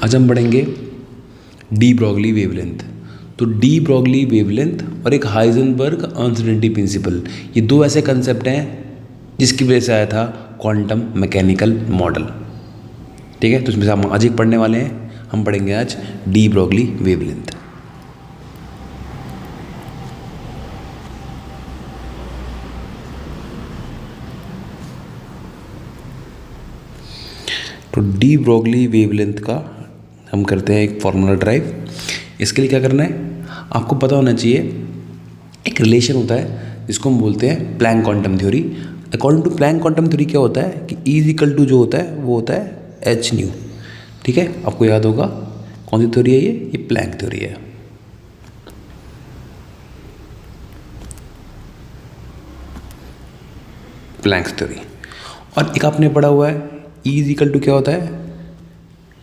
आज हम पढ़ेंगे डी ब्रॉगली वेवलेंथ। तो डी ब्रॉगली वेवलेंथ और एक हाइजेनबर्ग अनसर्टेनिटी प्रिंसिपल, ये दो ऐसे कंसेप्ट हैं जिसकी वजह से आया था क्वांटम मैकेनिकल मॉडल। ठीक है, तो इसमें से हम आज एक पढ़ने वाले हैं। हम पढ़ेंगे आज डी ब्रॉगली वेवलेंथ। तो डी ब्रॉगली वेवलेंथ का हम करते हैं एक फॉर्मूला ड्राइव। इसके लिए क्या करना है, आपको पता होना चाहिए एक रिलेशन होता है जिसको हम बोलते हैं Planck quantum theory. According to Planck quantum theory क्या होता है कि E इक्वल टू जो होता है वो होता है एच न्यू। ठीक है, आपको याद होगा कौन सी थ्योरी है ये प्लैंक थ्योरी है। Planck theory. और एक आपने पढ़ा हुआ है E इक्वल टू क्या होता है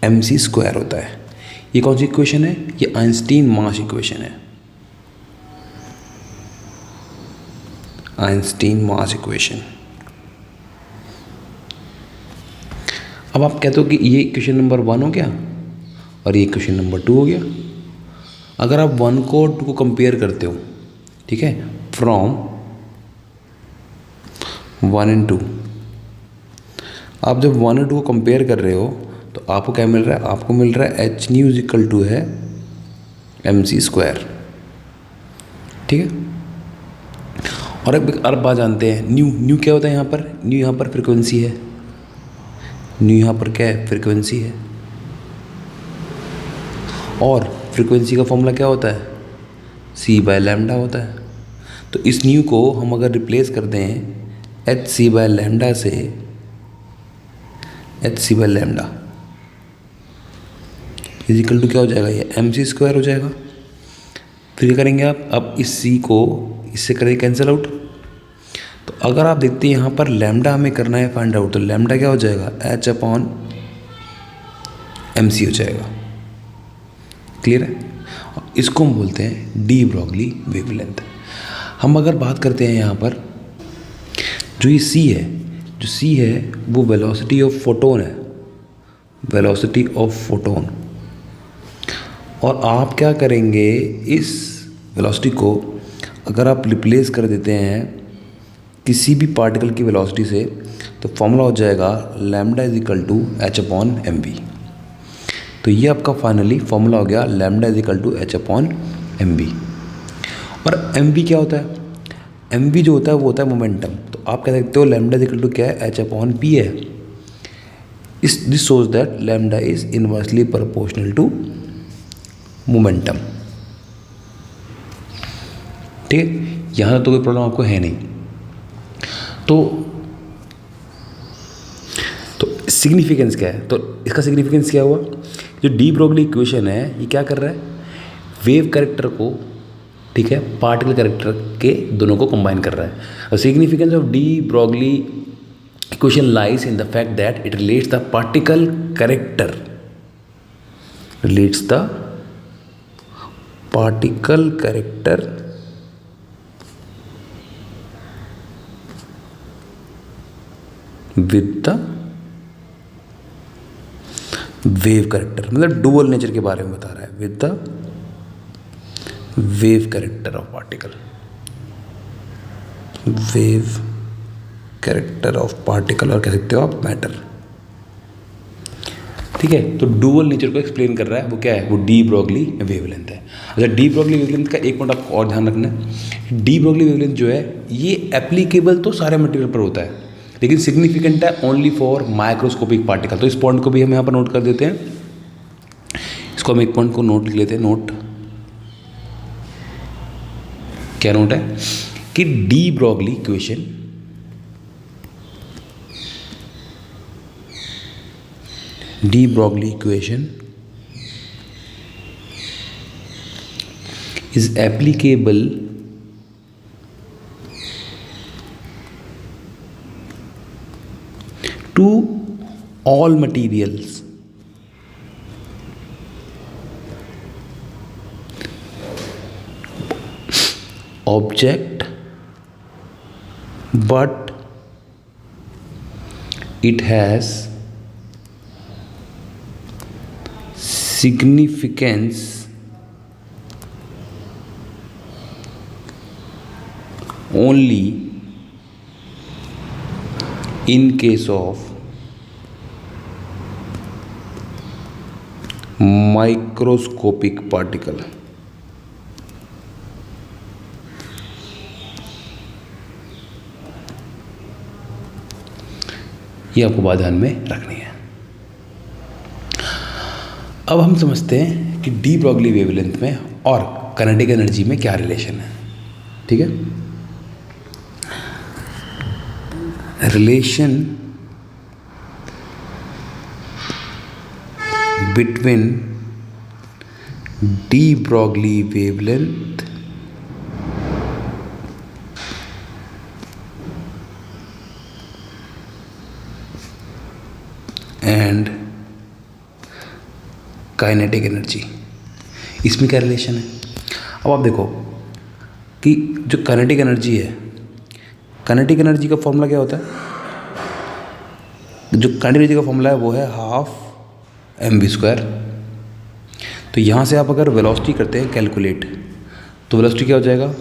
mc स्क्वायर होता है। ये कौन सी इक्वेशन है, ये आइंस्टीन मास इक्वेशन है। आइंस्टीन मास इक्वेशन। अब आप कहते हो कि ये इक्वेशन नंबर 1 हो गया और ये इक्वेशन नंबर 2 हो गया। अगर आप 1 को 2 को कंपेयर करते हो, ठीक है, फ्रॉम 1 एंड 2, आप जब 1 और 2 को कंपेयर कर रहे हो तो आपको क्या मिल रहा है, आपको मिल रहा है एच न्यू इक्वल टू है mc स्क्वायर। ठीक है, और अब बात जानते हैं न्यू क्या होता है। यहाँ पर फ्रिक्वेंसी है। न्यू यहाँ पर क्या है, फ्रिक्वेंसी है। और फ्रिक्वेंसी का फॉर्मूला क्या होता है, c/λ होता है। तो इस न्यू को हम अगर रिप्लेस कर दें hc/λ से hc/λ इजिकल टू क्या हो जाएगा, ये mc स्क्वायर हो जाएगा। फिर करेंगे आप, अब इस c को इससे करेंगे कैंसिल आउट। तो अगर आप देखते हैं यहाँ पर लैम्डा हमें करना है फाइंड आउट, तो लैम्डा क्या हो जाएगा h/mc हो जाएगा। क्लियर है, इसको हम बोलते हैं डी ब्रॉगली वेवलेंथ। हम अगर बात करते हैं यहाँ पर जो ये c है वो वेलोसिटी ऑफ फोटोन है, वेलोसिटी ऑफ फोटोन। और आप क्या करेंगे, इस वेलोसिटी को अगर आप रिप्लेस कर देते हैं किसी भी पार्टिकल की वेलोसिटी से, तो फॉर्मूला हो जाएगा lambda is equal to h/mv। तो ये आपका फाइनली फॉर्मूला हो गया lambda is equal to h/mv। और mv क्या होता है, mv जो होता है वो होता है मोमेंटम। तो आप कह सकते हो लैम्डा इज इक्वल टू क्या है, h/p है। This shows that lambda is inversely proportional to momentum. ठीक है, यहाँ तो कोई प्रॉब्लम आपको है नहीं। तो सिग्निफिकेंस क्या है, तो इसका सिग्निफिकेंस क्या हुआ, जो डी ब्रॉगली इक्वेशन है ये क्या कर रहा है, वेव कैरेक्टर को, ठीक है, पार्टिकल कैरेक्टर के दोनों को कंबाइन कर रहा है। Significance of de Broglie equation lies in the fact that it relates the particle character, relates the particle character with the wave character, मतलब डुअल नेचर के बारे में बता रहा है, with the wave character of particle, wave character of particle, और कह सकते हो आप मैटर। ठीक है, तो डुअल नेचर को एक्सप्लेन कर रहा है, वो क्या है, वो डी ब्रॉगली वेवलेंथ है। अच्छा, डी ब्रॉगली वेवलेंथ का एक पॉइंट आपको और ध्यान रखना है, डी ब्रॉगली वेवलेंथ जो है ये एप्लीकेबल तो सारे मटेरियल पर होता है, लेकिन सिग्निफिकेंट है ओनली फॉर माइक्रोस्कोपिक पार्टिकल। तो इस पॉइंट को भी हम यहाँ पर नोट कर देते हैं। इसको हम एक पॉइंट को नोट लिख लेते हैं। नोट क्या नोट है कि de Broglie equation de Broglie equation is applicable to all materials object, but it has significance only in case of microscopic particle। ये आपको बात ध्यान में रखनी है। अब हम समझते हैं कि डी ब्रॉगली वेवलेंथ में और काइनेटिक एनर्जी में क्या रिलेशन है। ठीक है, relation between D Broglie wavelength and kinetic energy, इसमें क्या रिलेशन है। अब आप देखो कि जो काइनेटिक एनर्जी है, काइनेटिक एनर्जी का फॉर्मूला क्या होता है। जो काइनेटिक एनर्जी का फॉर्मूला है वो है ½ mv²। तो यहाँ से आप अगर वेलोसिटी करते हैं कैलकुलेट, तो वेलोसिटी क्या हो जाएगा,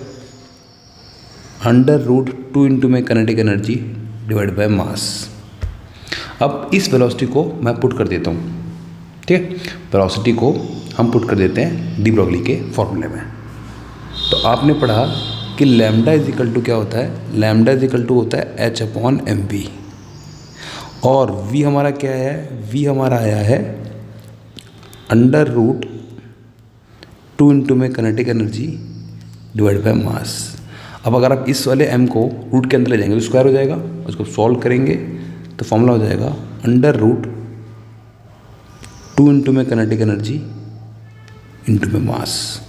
√2 इंटू में काइनेटिक एनर्जी डिवाइड बाय मास। अब इस वेलोसिटी को मैं पुट कर देता हूँ। ठीक है, वेलोसिटी को हम पुट कर देते हैं डी ब्रॉगली के फॉर्मूले में। तो आपने पढ़ा कि लैम्डा इज इक्वल टू क्या होता है, लैम्डा इज इक्वल टू होता है h/mv, और v हमारा क्या है, v हमारा आया है √2 इंटू में काइनेटिक एनर्जी डिवाइड बाय मास। अब अगर आप इस वाले m को रूट के अंदर ले जाएंगे तो स्क्वायर हो जाएगा, उसको सॉल्व करेंगे तो फॉर्मूला हो जाएगा √2 इंटू में काइनेटिक एनर्जी इंटू में मास।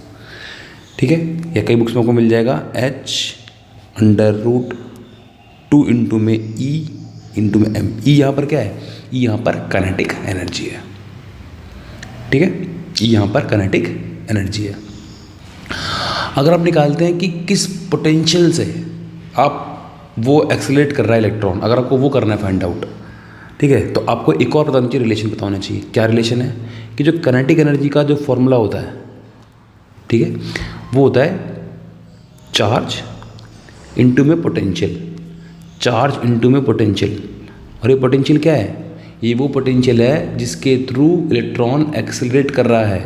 ठीक है, या कई बुक्स में आपको मिल जाएगा h√2 इंटू में E इंटू में m। E यहाँ पर क्या है, E यहाँ पर काइनेटिक एनर्जी है। ठीक है, E यहाँ पर काइनेटिक एनर्जी है। अगर आप निकालते हैं कि किस पोटेंशियल से आप वो एक्सेलरेट कर रहा है इलेक्ट्रॉन, अगर आपको वो करना है फाइंड आउट, ठीक है, तो आपको एक और पता होना चाहिए, रिलेशन पता होना चाहिए। क्या रिलेशन है कि जो काइनेटिक एनर्जी का जो फॉर्मूला होता है, ठीक है, वो होता है चार्ज इंटू में पोटेंशियल, चार्ज इंटू में पोटेंशियल। और ये पोटेंशियल क्या है, ये वो पोटेंशियल है जिसके थ्रू इलेक्ट्रॉन एक्सेलरेट कर रहा है।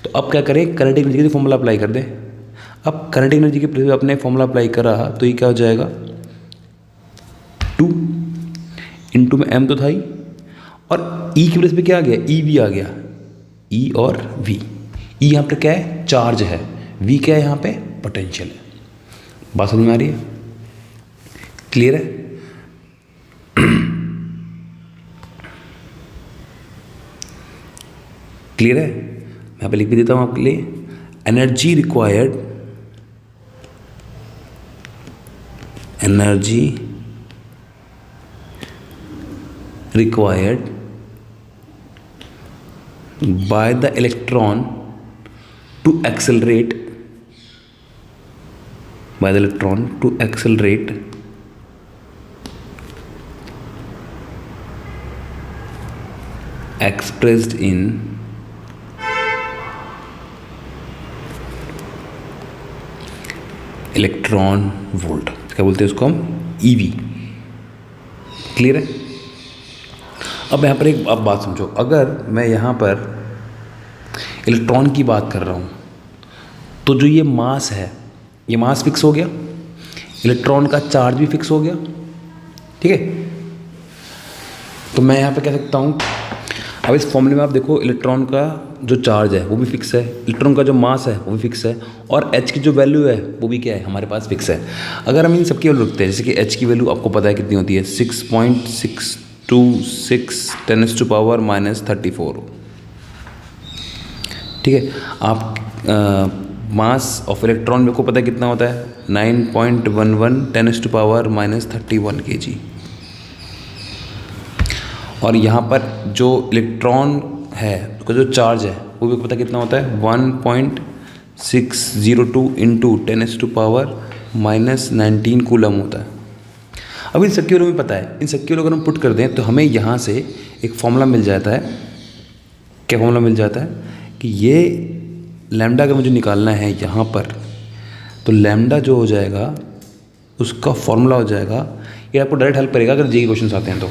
तो अब क्या करें, काइनेटिक एनर्जी का फॉर्मूला अप्लाई कर दें। अब काइनेटिक एनर्जी के प्लेस पे अपने फॉर्मूला अप्लाई करा तो ये क्या हो जाएगा, 2 इंटू में m तो था ही, और E की प्लेस पे क्या आ गया, EV आ गया, E और V। E यहाँ पर क्या है, चार्ज है, V क्या है यहाँ पे, पोटेंशियल है। बात समझ में आ रही है, क्लियर है। क्लियर है, मैं यहाँ पे लिख भी देता हूँ आपके लिए, energy required, energy required by the electron to accelerate, by the electron to accelerate expressed in electron volt, क्या बोलते हैं उसको हम, EV। क्लियर है। अब यहाँ पर एक आप बात समझो, अगर मैं यहाँ पर इलेक्ट्रॉन की बात कर रहा हूँ तो जो ये मास है, ये मास फिक्स हो गया, इलेक्ट्रॉन का चार्ज भी फिक्स हो गया। ठीक है, तो मैं यहाँ पे कह सकता हूँ, अब इस फॉर्मूले में आप देखो, इलेक्ट्रॉन का जो चार्ज है वो भी फिक्स है, इलेक्ट्रॉन का जो मास है वो भी फिक्स है, और H की जो वैल्यू है वो भी क्या है, हमारे पास फिक्स है। अगर हम इन सबकी वैल्यू रखते हैं, जैसे कि H की वैल्यू आपको पता है कितनी होती है, 6.626 10⁻⁻34। ठीक है, आप मास ऑफ इलेक्ट्रॉन मेरे को पता है कितना होता है, 9.11 10⁻⁻31 kg। और यहाँ पर जो इलेक्ट्रॉन है, उसका जो चार्ज है वो भी पता कितना होता है, 1.602 इंटू 10⁻⁻19 कूलम होता है। अब इन सबकी वैल्यू में पता है, इन सबकी वैल्यू अगर हम पुट कर दें तो हमें यहाँ से एक फॉर्मूला मिल जाता है, क्या फॉर्मूला मिल जाता है कि ये लैम्डा अगर मुझे निकालना है यहाँ पर, तो लैम्डा जो हो जाएगा उसका फॉर्मूला हो जाएगा, ये आपको डायरेक्ट हेल्प करेगा अगर जेईई क्वेश्चन आते हैं तो।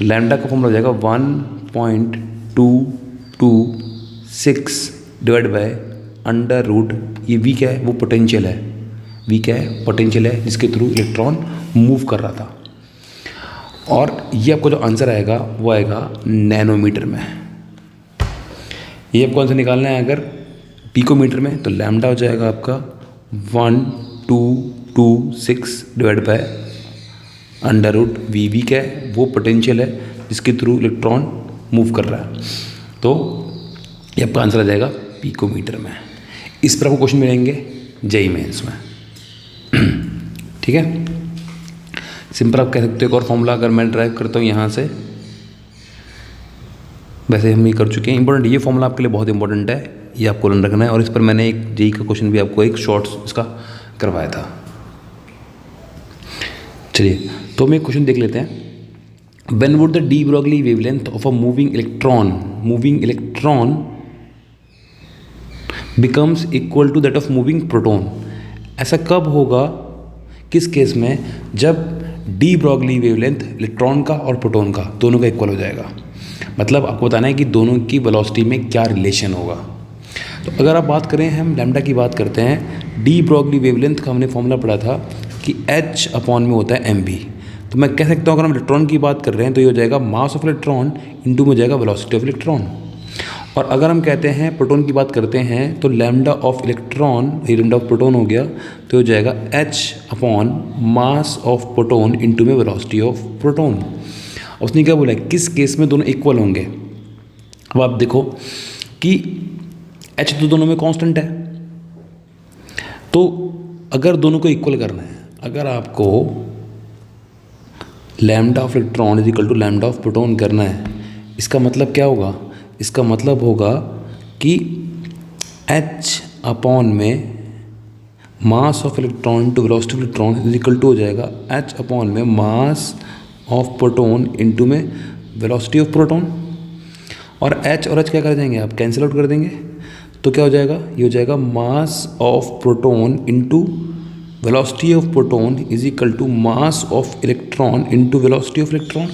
लैम्डा का फॉर्मूला हो जाएगा 1.226 डिवाइड बाय अंडर रूट, ये वी क्या है, वो पोटेंशियल है, वी क्या है, पोटेंशियल है जिसके थ्रू इलेक्ट्रॉन मूव कर रहा था। और ये आपको जो आंसर आएगा वो आएगा नैनोमीटर में। ये आपको आंसर निकालना है अगर पिकोमीटर में, तो लैम्डा हो जाएगा आपका 1226 divide by under root, v क्या है, वो पोटेंशियल है जिसके थ्रू इलेक्ट्रॉन मूव कर रहा है। तो ये आपका आंसर आ जाएगा पिकोमीटर में। इस पर आपको क्वेश्चन मिलेंगे जेईई मेंस में। ठीक है, सिंपल आप कह सकते हो। एक और फॉर्मूला अगर मैं ड्राइव करता हूँ यहाँ से, वैसे हम ये कर चुके हैं। इंपॉर्टेंट ये फॉर्मूला आपके लिए बहुत इंपॉर्टेंट है, ये आपको लर्न रखना है। और इस पर मैंने एक जेईई का क्वेश्चन भी आपको एक शॉर्ट्स इसका करवाया था। चलिए तो हम एक क्वेश्चन देख लेते हैं। When would the de Broglie wavelength of a moving electron becomes equal to that of moving proton. ऐसा कब होगा, किस केस में, जब डी ब्रॉगली वेवलेंथ इलेक्ट्रॉन का और प्रोटॉन का दोनों का इक्वल हो जाएगा। मतलब आपको बताना है कि दोनों की वेलोसिटी में क्या रिलेशन होगा। तो अगर आप बात करें, हम लैम्डा की बात करते हैं, डी ब्रॉगली वेवलेंथ का हमने फॉर्मूला पढ़ा था कि H अपॉन में होता है mv। तो मैं कह सकता हूँ अगर हम इलेक्ट्रॉन की बात कर रहे हैं तो ये हो जाएगा मास ऑफ इलेक्ट्रॉन इंटू में हो जाएगा वेलोसिटी ऑफ इलेक्ट्रॉन। और अगर हम कहते हैं प्रोटॉन की बात करते हैं तो लैम्डा ऑफ इलेक्ट्रॉन, ये लैम्डा ऑफ प्रोटॉन हो गया, तो हो जाएगा H upon mass of proton into में वेलोसिटी ऑफ प्रोटॉन। उसने क्या बोला है, किस केस में दोनों इक्वल होंगे। अब आप देखो कि H तो दोनों में कांस्टेंट है, तो अगर दोनों को इक्वल करना है, अगर आपको lambda of electron is equal to lambda of proton करना है, इसका मतलब क्या होगा, इसका मतलब होगा कि H अपॉन में mass of electron to velocity of electron is equal to हो जाएगा H अपॉन में मास ऑफ प्रोटॉन इंटू में वेलोसिटी ऑफ प्रोटॉन। और H और H क्या कर जाएंगे, आप कैंसिल आउट कर देंगे, तो क्या हो जाएगा, ये हो जाएगा mass of proton into velocity of proton is equal to mass of electron into velocity of electron.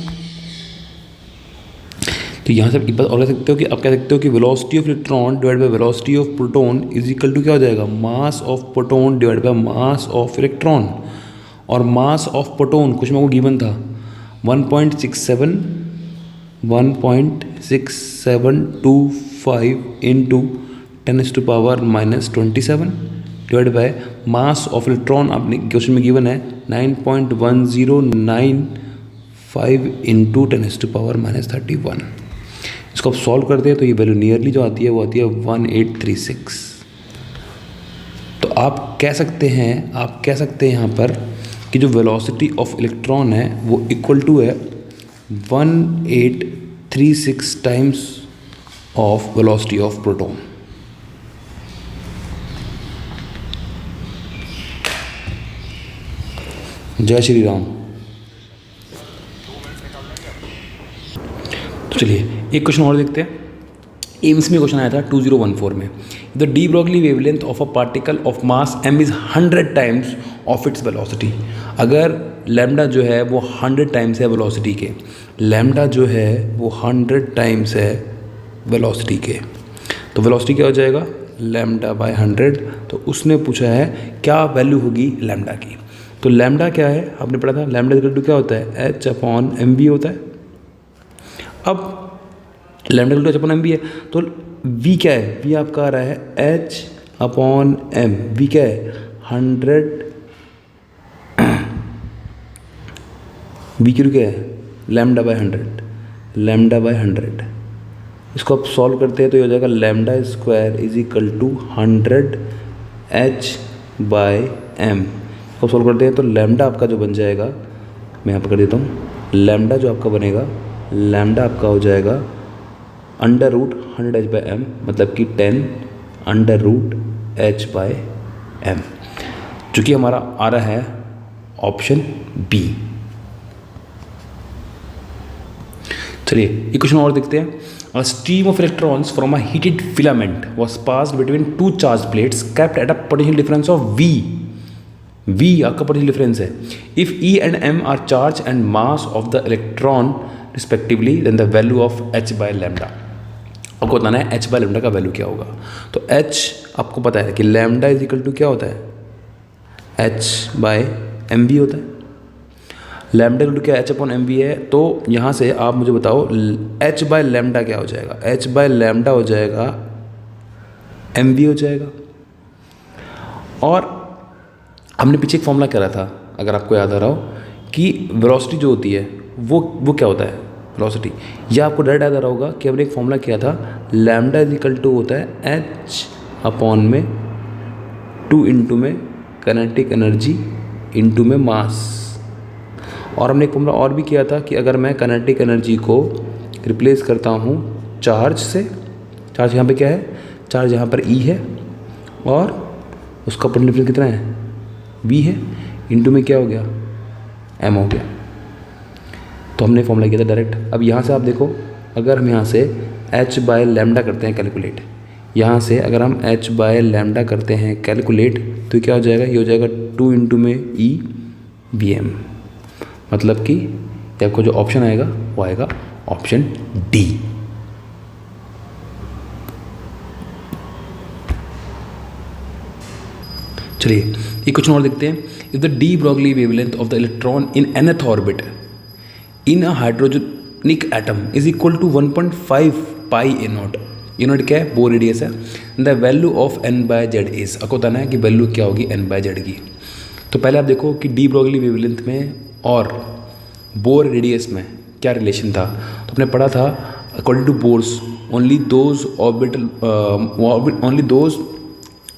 तो यहाँ से एक बात और कह सकते हो कि आप कह सकते हो कि velocity of electron divide by velocity of proton is equal to क्या हो जाएगा, mass of proton divide by mass of electron. और मास ऑफ प्रोटॉन कुछ मेरे को गिवन था 1.6725 into 10⁻⁻27 divide by mass of electron, आपने क्वेश्चन में गिवन है 9.1095 इंटू 10⁻31। इसको आप सॉल्व करते हैं तो ये वैल्यू नियरली जो आती है वो आती है 1836। तो आप कह सकते हैं यहाँ पर कि जो वेलोसिटी ऑफ इलेक्ट्रॉन है वो इक्वल टू है 1836 times of velocity of proton. जय श्री राम। तो चलिए एक क्वेश्चन और देखते हैं। एम्स में क्वेश्चन आया था 2014 में, the de Broglie wavelength of a particle of mass m is 100 times of its velocity. अगर लैम्डा जो है वो 100 टाइम्स है वेलोसिटी के, लैम्डा जो है वो 100 टाइम्स है वेलोसिटी के, तो वेलोसिटी क्या हो जाएगा, लैम्डा बाय 100। तो उसने पूछा है क्या वैल्यू होगी लैम्डा की। तो लैम्डा क्या है, आपने पढ़ा था लैम्डा इक्वल टू क्या होता है, H अपॉन mv होता है। अब lambda equal to H upon mv है, तो v क्या है, v आपका आ रहा है H अपॉन m, v क्या है 100, v क्यों क्या है लैम्डा बाय 100, लैम्डा बाय 100। इसको आप सॉल्व करते हैं तो ये हो जाएगा lambda square is equal to 100 H by m। इसको सॉल्व करते हैं तो लैम्डा आपका जो बन जाएगा, मैं यहाँ पर कर देता हूँ, लैम्डा जो आपका बनेगा, लैम्डा आपका हो जाएगा under root 100 H by m, मतलब कि 10 under root H by m, जो कि हमारा आ रहा है ऑप्शन बी। चलिए एक क्वेश्चन और देखते हैं। A stream of electrons from a heated filament was passed between two charge plates kept at a potential difference of v। v आपका पोटेंशियल डिफरेंस है। If E and M are charge and mass of the electron respectively then the value of h by lambda. आपको बताना है h by lambda का value क्या होगा। तो h आपको पता है कि लैम्डा इज इक्वल टू क्या होता है, h बाय एम वी होता है। लैम्डा इक्वल टू क्या, h अपॉन एम वी है। तो यहाँ से आप मुझे बताओ h बाय लैम्डा क्या हो जाएगा, h बाय लैम्डा हो जाएगा एम वी हो जाएगा। और हमने पीछे एक फॉर्मूला करा था, अगर आपको याद आ रहा हो, कि वेलोसिटी जो होती है वो क्या होता है, वेलोसिटी। या आपको डायरेक्ट याद आ रहा होगा कि हमने एक फॉर्मूला किया था, लैम्डा इज इक्वल टू होता है h अपॉन में 2 इंटू में काइनेटिक एनर्जी इंटू में मास। और हमने एक फॉर्मूला और भी किया था कि अगर मैं काइनेटिक एनर्जी को रिप्लेस करता हूँ चार्ज से, चार्ज यहाँ पे क्या है, चार्ज यहाँ पर E है और उसका पोटेंशियल डिफरेंस कितना है, V है, इंटू में क्या हो गया, M हो गया। तो हमने फॉर्मूला किया था डायरेक्ट। अब यहाँ से आप देखो, अगर हम यहाँ से h बाय लैम्डा करते हैं कैलकुलेट, यहाँ से अगर हम h बाय लैम्डा करते हैं कैलकुलेट, तो क्या हो जाएगा, ये हो जाएगा 2 इंटू में E VM। मतलब कि आपको जो ऑप्शन आएगा वो आएगा ऑप्शन डी। चलिए एक क्वेश्चन और देखते हैं। If the de Broglie wavelength of the electron in nth orbit in a hydrogenic atom is equal to 1.5 pi a naught. A naught क्या है, बोर रेडियस है। The value of n by Z is, आपको बताना है कि value क्या होगी n by Z की। तो पहले आप देखो कि डी ब्रॉगली वेवलेंथ में और बोर रेडियस में क्या रिलेशन था। तो आपने पढ़ा था according to Bohr's only those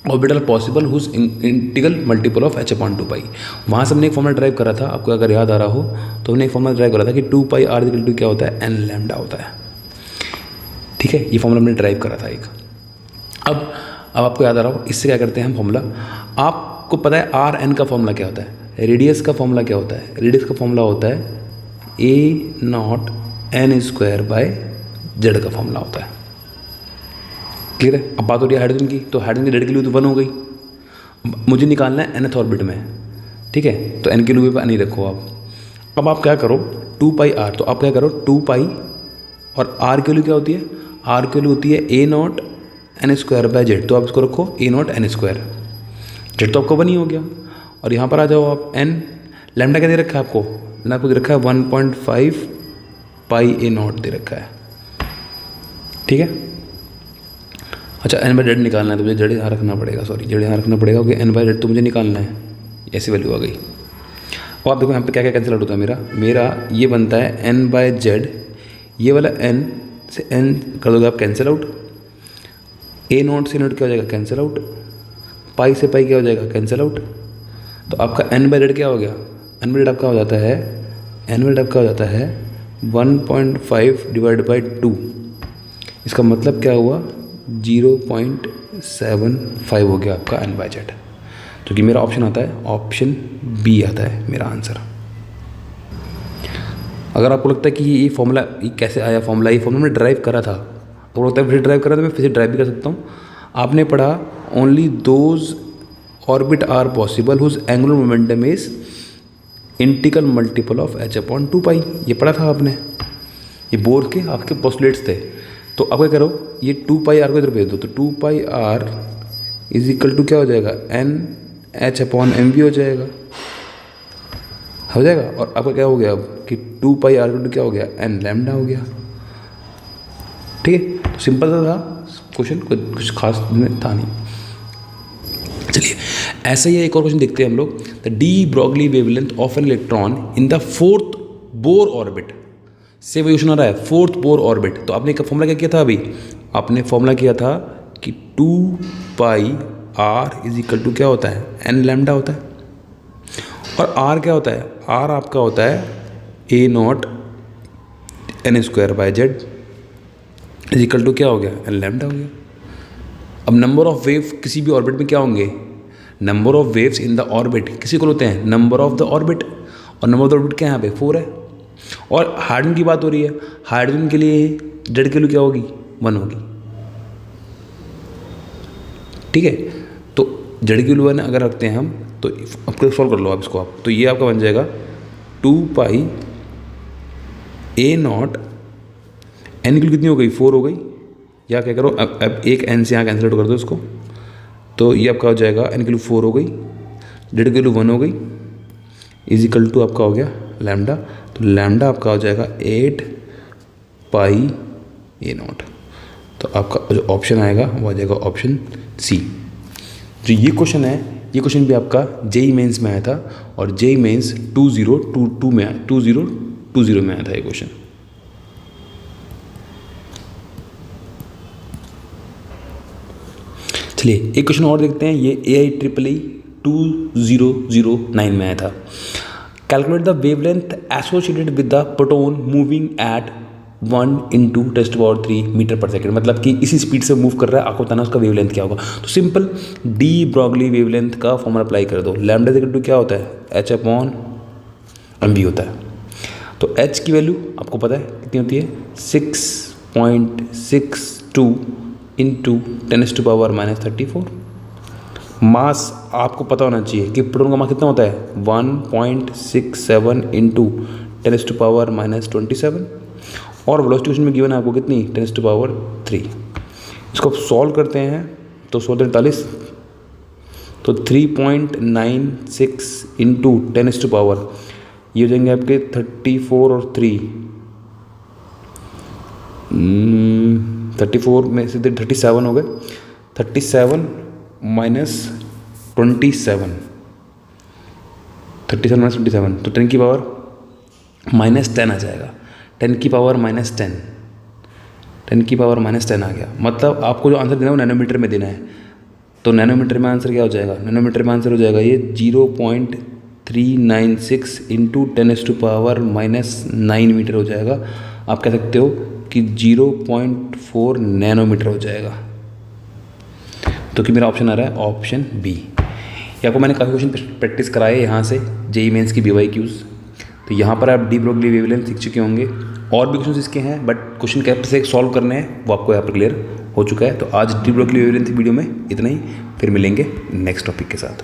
orbital possible whose integral multiple of h upon 2 pi. वहाँ से हमने एक फॉर्मूला ड्राइव करा था, आपको अगर याद आ रहा हो तो हमने एक फॉर्मूला ड्राइव करा था कि 2 पाई r इक्वल टू क्या होता है, n लैम्डा होता है। ठीक है, ये फॉर्मूला हमने ड्राइव करा था एक। अब आपको याद आ रहा हो, इससे क्या करते हैं हम फॉर्मूला, आपको पता है आर एन का फॉर्मूला क्या होता है, रेडियस का फॉर्मूला क्या होता है, रेडियस का फॉर्मूला होता है a naught n square by Z का फॉर्मूला होता है। क्लियर है। अब बात हो रही है हाइड्रोजन की, तो हाइड्रोजन की जेड की वैल्यू तो 1 हो गई। मुझे निकालना है nth ऑर्बिट में, ठीक है, तो n की वैल्यू पे नहीं रखो आप। अब आप क्या करो, 2 पाई r, तो आप क्या करो 2 पाई और r की वैल्यू क्या होती है, r की वैल्यू होती है a naught n square by Z. तो आप इसको रखो a naught n square, Z तो आपका 1 ही हो गया। और यहाँ पर आ जाओ आप, n लैम्डा क्या दे रखा है आपको, आपको दे रखा है 1.5 पाई ए नॉट दे रखा है। ठीक है, अच्छा एन बाई जेड निकालना है तो मुझे जेड यहाँ रखना पड़ेगा, सॉरी जेड यहाँ रखना पड़ेगा, क्योंकि एन बाई जेड तो मुझे निकालना है। ऐसी वैल्यू आ गई। अब आप देखो यहाँ पे क्या क्या कैंसिल आउट होता है मेरा ये बनता है एन बाय जेड, ये वाला एन से एन कर दोगे आप कैंसिल आउट, ए नोट से नोट क्या हो जाएगा, कैंसिल आउट, पाई से पाई क्या हो जाएगा, कैंसिल आउट। तो आपका एन बाई जेड क्या हो गया, एन बाई जेड आपका हो जाता है, एन बाई जेड आपका हो जाता है 1.5 डिवाइड बाई 2। इसका मतलब क्या हुआ, 0.75 हो गया आपका एन बाई जेड, जो कि मेरा ऑप्शन आता है, ऑप्शन बी आता है मेरा आंसर। अगर आपको लगता है कि ये फॉर्मूला ये कैसे आया फॉर्मूला, ये फॉर्मूला मैंने ड्राइव करा था, अगर लगता है फिर ड्राइव करा तो मैं फिर से ड्राइव भी कर सकता हूँ। आपने पढ़ा only those orbit are possible whose angular momentum is integral multiple of h upon 2 pi, ये पढ़ा था आपने, ये बोर के आपके पोस्टुलेट्स थे। तो अब क्या करो, ये 2 पाई आर को इधर भेज दो, तो 2 pi r is equal to क्या हो जाएगा, n h upon m v हो जाएगा, और आपका क्या हो गया अब कि 2 पाई आर इक्वल टू क्या हो गया, एन लैम्डा हो गया। ठीक है, तो सिंपल सा था क्वेश्चन, कुछ खास था नहीं। चलिए ऐसे ही एक और क्वेश्चन देखते हैं हम लोग। The de Broglie wavelength of an electron in the 4th Bohr orbit से क्वेश्चन आ रहा है, 4th बोर ऑर्बिट। तो आपने फॉर्मूला क्या किया था, अभी आपने फॉर्मूला किया था कि 2 pi r is equal to क्या होता है, एन लैम्डा होता है, और आर क्या होता है, आर आपका होता है a naught n square by Z is equal to क्या हो गया, एन लैम्डा हो गया। अब नंबर ऑफ वेव किसी भी ऑर्बिट में क्या होंगे, number of waves in the orbit किसी को होते हैं नंबर ऑफ द ऑर्बिट, और नंबर ऑफ द ऑर्बिट क्या है यहाँ पे 4 है। और हाइड्रोजन की बात हो रही है, हाइड्रोजन के लिए जेड की वैल्यू क्या होगी, 1 होगी। ठीक है, तो जेड की वैल्यू 1 अगर रखते हैं हम, तो आपको सॉल्व कर लो आप इसको आप, तो ये आपका बन जाएगा 2 पाई ए नॉट, एन की वैल्यू कितनी हो गई, 4 हो गई, या क्या करो अब एक एन से यहाँ कैंसिल आउट कर दो इसको, तो ये आपका हो जाएगा एन की वैल्यू 4 हो गई, जेड की वैल्यू 1 हो गई, इज इक्वल टू आपका हो गया लैम्डा, तो लैम्डा आपका हो जाएगा 8 पाई ए नॉट। तो आपका जो ऑप्शन आएगा वो आ जाएगा ऑप्शन सी। जो ये क्वेश्चन है, ये क्वेश्चन भी आपका जेई मेंस में आया था, और जेई मेंस 2022 में 2020 में आया था ये क्वेश्चन। चलिए एक क्वेश्चन और देखते हैं, ये AIEEE 2009 में आया था। Calculate the wavelength associated with the proton moving at 1 × 10⁻³ metre पर सेकेंड, मतलब कि इसी स्पीड से मूव कर रहा है, आपको बताना उसका वेवलेंथ क्या होगा। तो सिंपल डी ब्रॉगली वेवलेंथ का फॉर्मूला अप्लाई कर दो, लैम्डा इक्वल टू क्या होता है, h/mv होता है। तो h की वैल्यू आपको पता है कितनी होती है, 6.62 × 10⁻34। मास आपको पता होना चाहिए कि प्रोटॉन का मास कितना होता है, 1.67 × 10⁻27, और वेलोसिटी क्वेश्चन में गिवन है आपको कितनी, 10⁻3। इसको आप सॉल्व करते हैं तो 143, तो 3.96 × 10⁻, ये हो जाएंगे आपके 34 और 3, 34 में से 37 हो गए, 37 - 27, 37 - 27, तो 10 की पावर -10 आ जाएगा, 10 की पावर -10, 10 की पावर -10 आ गया। मतलब आपको जो आंसर देना है वो नैनोमीटर में देना है, तो नैनोमीटर में आंसर क्या हो जाएगा, नैनोमीटर में आंसर हो जाएगा ये 0.396 × 10⁻⁹ मीटर हो जाएगा। आप कह सकते हो कि 0.4 नैनोमीटर हो जाएगा। तो कि मेरा ऑप्शन आ रहा है ऑप्शन बी। ये आपको मैंने काफ़ी क्वेश्चन प्रैक्टिस कराए यहाँ से जेई मेंस की BYQs, तो यहाँ पर आप डी ब्रॉगली वेवलेंथ सीख चुके होंगे। और भी क्वेश्चन इसके हैं, बट क्वेश्चन कैसे सॉल्व करने हैं वो आपको यहाँ पर क्लियर हो चुका है। तो आज डी ब्रॉगली वेवलेंथ वीडियो में इतना ही, फिर मिलेंगे नेक्स्ट टॉपिक के साथ।